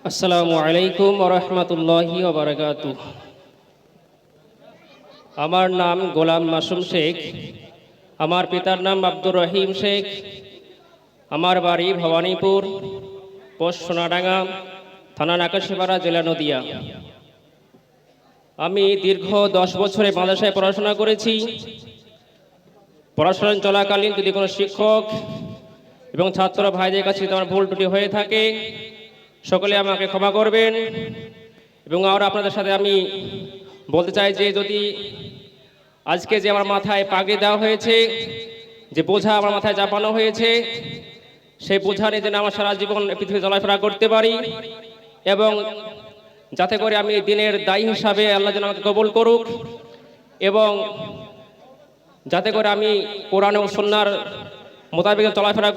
আসসালামু আলাইকুম ওয়া রাহমাতুল্লাহি ওয়া বারাকাতুহু। আমার নাম গোলাম মাসুম শেখ। আমার পিতার নাম আব্দুর রহিম শেখ। আমার বাড়ি ভবানীপুর, পোস্ট সোনাডাঙ্গা, থানা নাকাশিপাড়া, জেলা নদিয়া। আমি দীর্ঘ 10 বছরে মাদ্রাসায় পড়াশোনা করেছি। পড়াশোনা চলাকালীন যদি কোনো শিক্ষক এবং ছাত্র ভাইদের কাছে যদি আমার ভুল ত্রুটি হয়ে থাকে, সকলে আমাকে ক্ষমা করবেন। এবং আর আপনাদের সাথে আমি বলতে চাই যে যদি আজকে যে আমার মাথায় পাগড়ি দেওয়া হয়েছে, যে বোঝা আমার মাথায় চাপানো হয়েছে, সেই বোঝা নিয়ে যেন আমার সারা জীবন পৃথিবী চলাফেরা করতে পারি, এবং যাতে করে আমি দিনের দায়ী হিসাবে আল্লাহ যেন আমাকে কবুল করুক, এবং যাতে করে আমি কোরআন ও সুন্নাহর মোতাবেক চলাফেরা